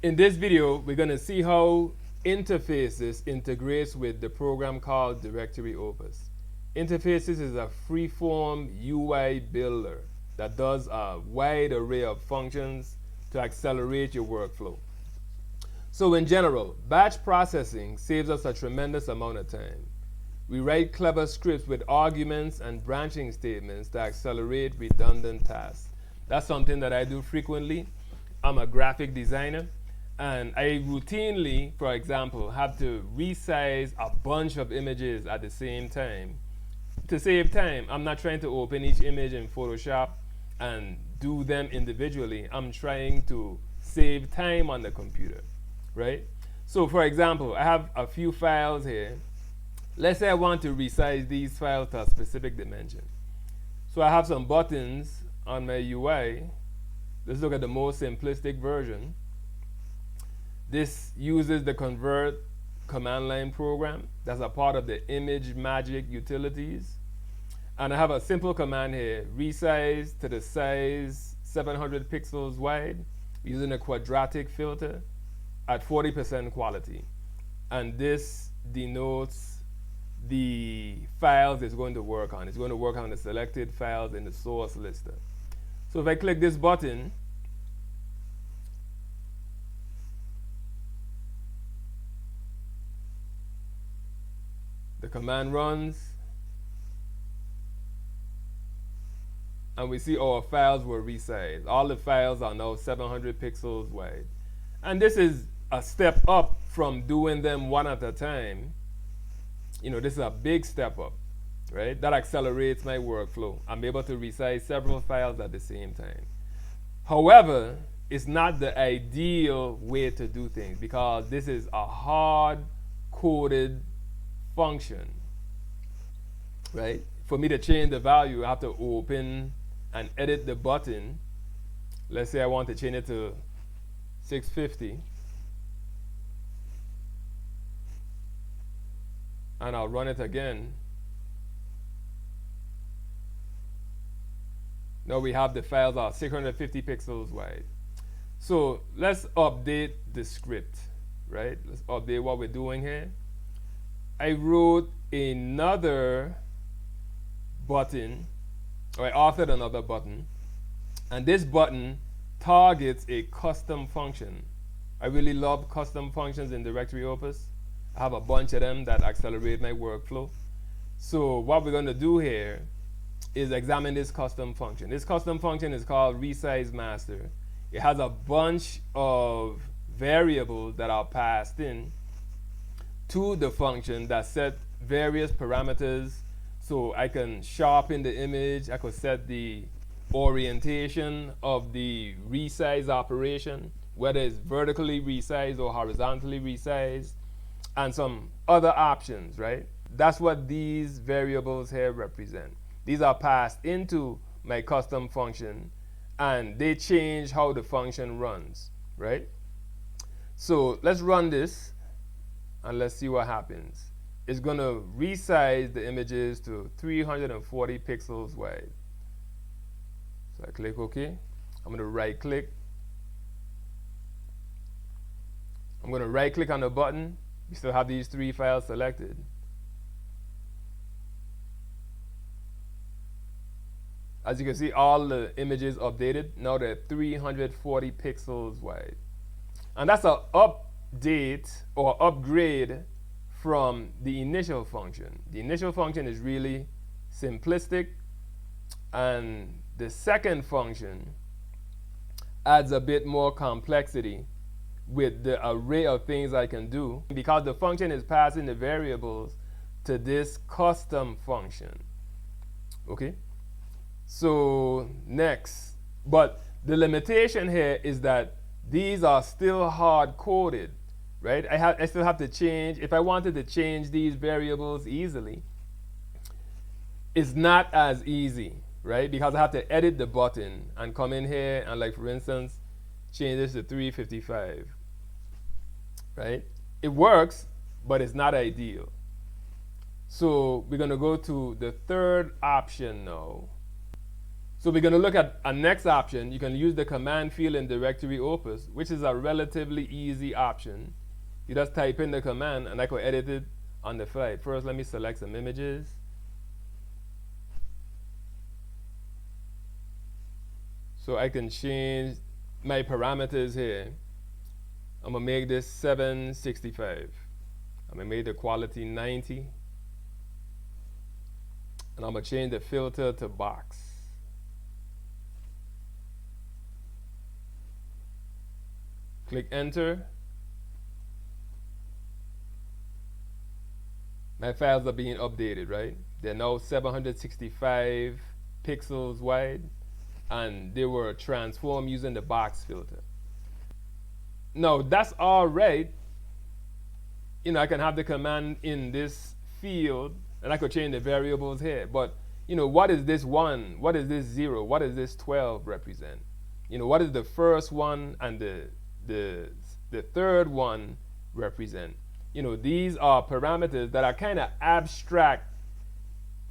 In this video, we're going to see how Interfacist integrates with the program called Directory Opus. Interfacist is a free-form UI builder that does a wide array of functions to accelerate your workflow. So in general, batch processing saves us a tremendous amount of time. We write clever scripts with arguments and branching statements to accelerate redundant tasks. That's something that I do frequently. I'm a graphic designer, and I routinely, for example, have to resize a bunch of images at the same time. To save time, I'm not trying to open each image in Photoshop and do them individually. I'm trying to save time on the computer, right? So for example, I have a few files here. Let's say I want to resize these files to a specific dimension. So I have some buttons on my UI. Let's look at the most simplistic version. This uses the convert command line program that's a part of the image magic utilities. And I have a simple command here, resize to the size 700 pixels wide using a quadratic filter at 40% quality. And this denotes the files it's going to work on. It's going to work on the selected files in the source lister. So if I click this button, the command runs, and we see our files were resized. All the files are now 700 pixels wide. And this is a step up from doing them one at a time. You know, this is a big step up, right? That accelerates my workflow. I'm able to resize several files at the same time. However, it's not the ideal way to do things because this is a hard-coded function, right? For me to change the value, I have to open and edit the button. Let's say I want to change it to 650. And I'll run it again. Now we have the files are 650 pixels wide. So let's update the script, right? Let's update what we're doing here. I wrote another button, or I authored another button, and this button targets a custom function. I really love custom functions in Directory Opus. I have a bunch of them that accelerate my workflow. So what we're going to do here is examine this custom function. This custom function is called resize master. It has a bunch of variables that are passed in to the function that set various parameters. So I can sharpen the image, I could set the orientation of the resize operation, whether it's vertically resized or horizontally resized, and some other options, right? That's what these variables here represent. These are passed into my custom function, and they change how the function runs, right? So let's run this, and let's see what happens. It's going to resize the images to 340 pixels wide. So I click OK. I'm going to right-click. I'm going to right-click on the button. We still have these three files selected. As you can see, all the images updated. Now they're 340 pixels wide. And that's an update or upgrade from the initial function. The initial function is really simplistic, and the second function adds a bit more complexity with the array of things I can do because the function is passing the variables to this custom function. Okay? So next, but the limitation here is that these are still hard-coded, right? I still have to change. If I wanted to change these variables easily, it's not as easy, right? Because I have to edit the button and come in here and, like, for instance, change this to 355, right? It works, but it's not ideal. So we're going to go to the third option now. So we're going to look at a next option. You can use the command field in Directory Opus, which is a relatively easy option. You just type in the command and I can edit it on the fly. First, let me select some images. So I can change my parameters here. I'm going to make this 765. I'm going to make the quality 90. And I'm going to change the filter to box. Click enter. My files are being updated, right? They're now 765 pixels wide, and they were transformed using the box filter. Now, that's all right. You know, I can have the command in this field, and I could change the variables here. But, you know, what is this 1? What is this 0? What does this 12 represent? You know, what is the first one and the third one represent? You know, these are parameters that are kind of abstract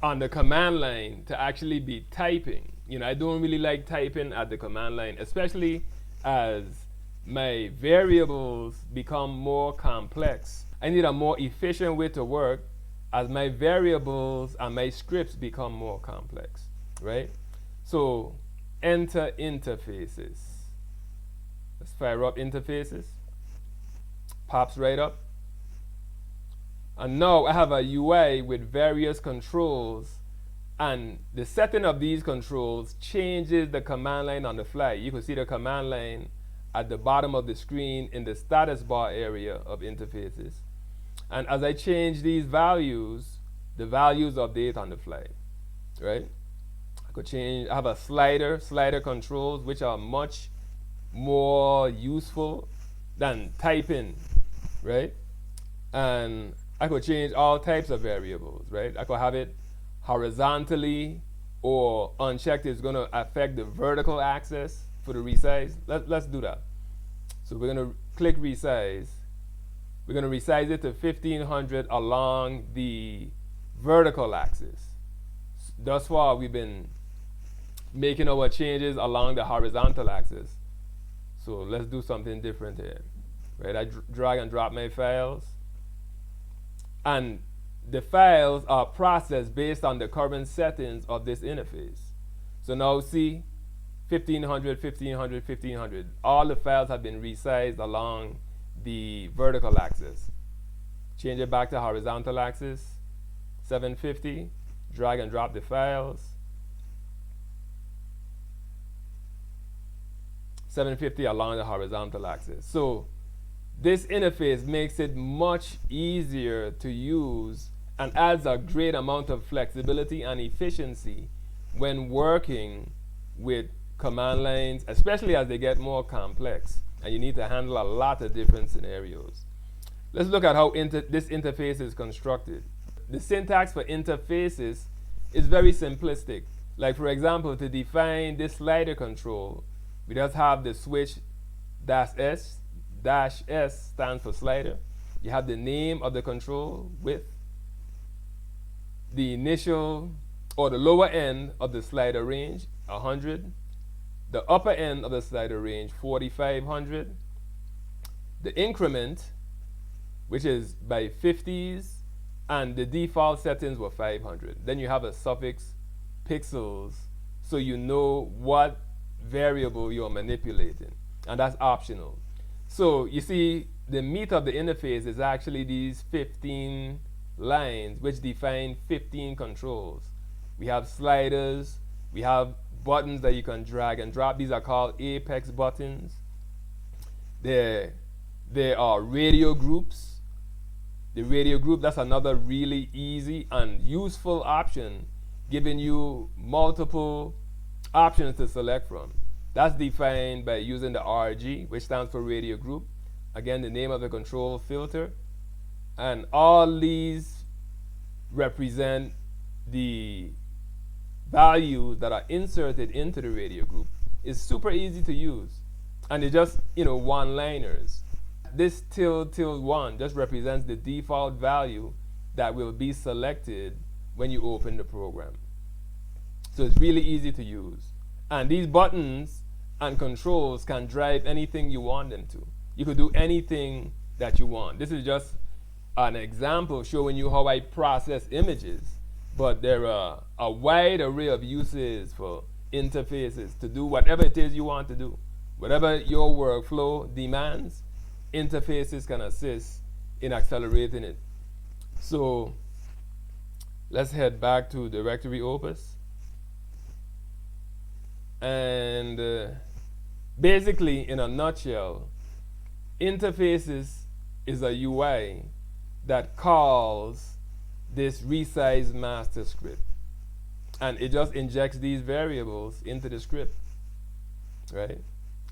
on the command line to actually be typing. You know, I don't really like typing at the command line, especially as my variables become more complex. I need a more efficient way to work as my variables and my scripts become more complex, right? So enter interfaces. Let's fire up interfaces. Pops right up. And now I have a UI with various controls, and the setting of these controls changes the command line on the fly. You can see the command line at the bottom of the screen in the status bar area of interfaces. And as I change these values, the values update on the fly, right? I could change, I have a slider controls, which are much more useful than typing, right? And I could change all types of variables, right? I could have it horizontally, or unchecked is going to affect the vertical axis for the resize. Let's do that. So we're going to click resize. We're going to resize it to 1500 along the vertical axis. Thus far, we've been making our changes along the horizontal axis. So let's do something different here, right? I drag and drop my files. And the files are processed based on the current settings of this interface. So now see, 1500, 1500, 1500. All the files have been resized along the vertical axis. Change it back to horizontal axis, 750. Drag and drop the files. 750 along the horizontal axis. So this interface makes it much easier to use and adds a great amount of flexibility and efficiency when working with command lines, especially as they get more complex and you need to handle a lot of different scenarios. Let's look at how this interface is constructed. The syntax for interfaces is very simplistic. Like, for example, to define this slider control, we just have the switch -S. -S stands for slider. You have the name of the control with the initial or the lower end of the slider range, 100. The upper end of the slider range, 4500. The increment, which is by 50s, and the default settings were 500. Then you have a suffix pixels, so you know what variable you're manipulating, and that's optional. So you see, the meat of the interface is actually these 15 lines, which define 15 controls. We have sliders, we have buttons that you can drag and drop. These are called apex buttons. There are radio groups. The radio group, that's another really easy and useful option, giving you multiple options to select from. That's defined by using the RG, which stands for radio group. Again, the name of the control filter. And all these represent the values that are inserted into the radio group. It's super easy to use. And they're just, one-liners. This ~1 just represents the default value that will be selected when you open the program. So it's really easy to use. And these buttons and controls can drive anything you want them to. You could do anything that you want. This is just an example showing you how I process images, but there are a wide array of uses for interfaces to do whatever it is you want to do. Whatever your workflow demands, interfaces can assist in accelerating it. So let's head back to Directory Opus. And basically, in a nutshell, interfaces is a UI that calls this resize master script. And it just injects these variables into the script, right?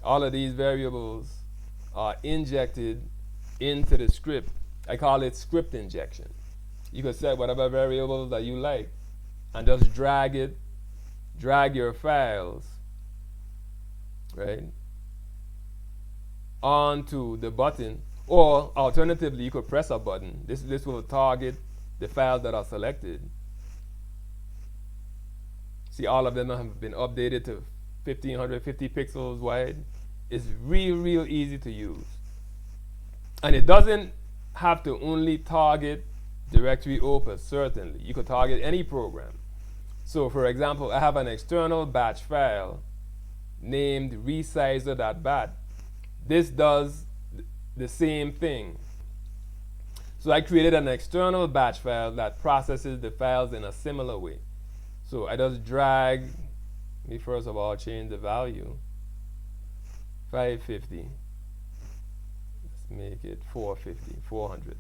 All of these variables are injected into the script. I call it script injection. You can set whatever variables that you like and just drag your files, right, onto the button. Or alternatively, you could press a button. This will target the files that are selected. See, all of them have been updated to 1550 pixels wide. It's real easy to use. And it doesn't have to only target Directory Opus, certainly. You could target any program. So for example, I have an external batch file named resizer.bat. This does the same thing. So I created an external batch file that processes the files in a similar way. So I just drag, let me first of all change the value, 550. Let's make it 450, 400.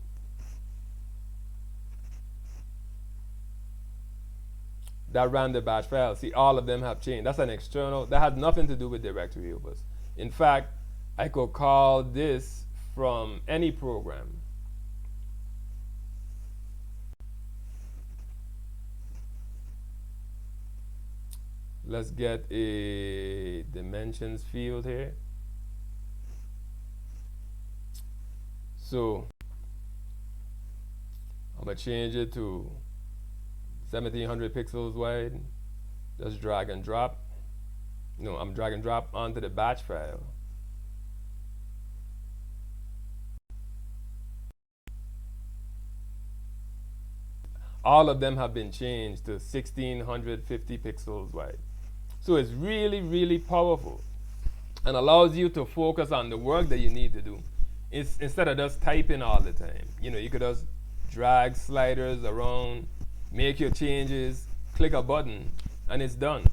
That ran the batch file. See, all of them have changed. That's an external, that has nothing to do with Directory Opus. In fact, I could call this from any program. Let's get a dimensions field here. So I'm gonna change it to 1700 pixels wide. Just drag and drop. No, I'm drag and drop onto the batch file. All of them have been changed to 1650 pixels wide. So it's really powerful and allows you to focus on the work that you need to do. Instead of just typing all the time. You know, you could just drag sliders around, make your changes, click a button, and it's done.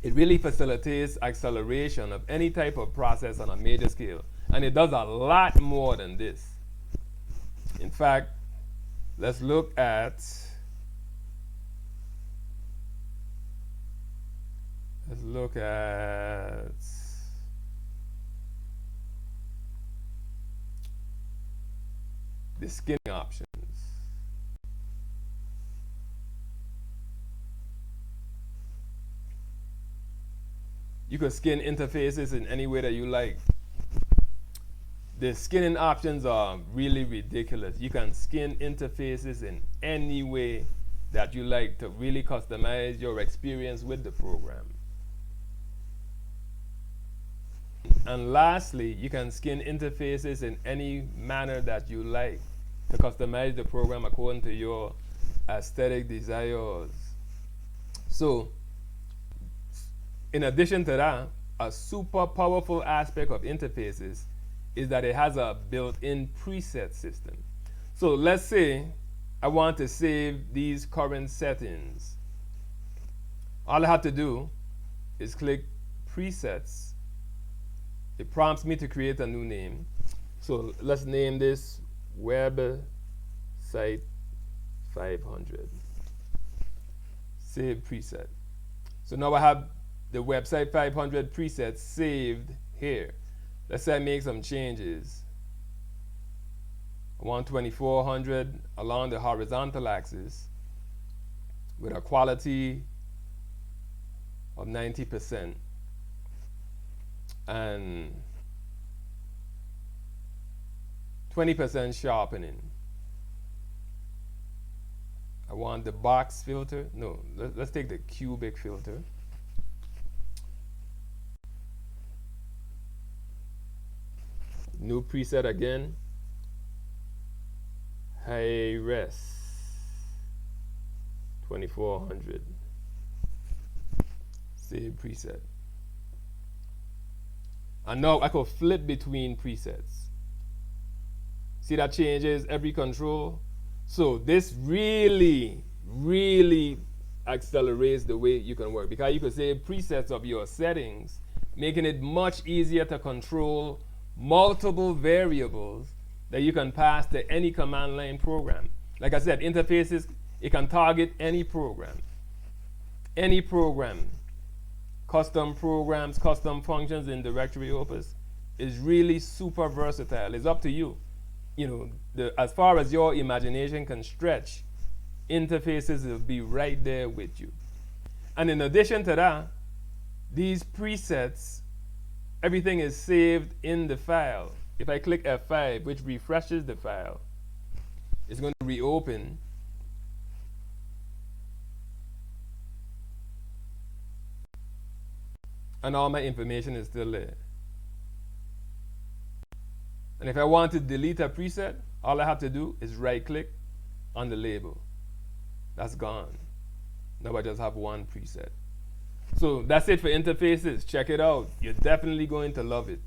It really facilitates acceleration of any type of process on a major scale. And it does a lot more than this. In fact, let's look at the skinning options. You can skin interfaces in any way that you like. The skinning options are really ridiculous. You can skin interfaces in any way that you like to really customize your experience with the program. And lastly, you can skin interfaces in any manner that you like to customize the program according to your aesthetic desires. So, in addition to that, a super powerful aspect of interfaces is that it has a built-in preset system. So let's say I want to save these current settings. All I have to do is click presets. It prompts me to create a new name. So let's name this website 500. Save preset. So now I have the website 500 preset saved here. Let's say I make some changes. I want 2400 along the horizontal axis with a quality of 90% and 20% sharpening. I want the box filter. No, let's take the cubic filter. New preset again. High res 2400. Save preset. And now I could flip between presets. See that changes every control? So this really, really accelerates the way you can work, because you could save presets of your settings, making it much easier to control multiple variables that you can pass to any command line program. Like I said, interfaces, it can target any program. Any program. Custom programs, custom functions in Directory Opus is really super versatile. It's up to you. You know, as far as your imagination can stretch, interfaces will be right there with you. And in addition to that, these presets, everything is saved in the file. If I click F5, which refreshes the file, it's going to reopen. And all my information is still there. And if I want to delete a preset, all I have to do is right click on the label. That's gone. Now I just have one preset. So that's it for interfaces. Check it out. You're definitely going to love it.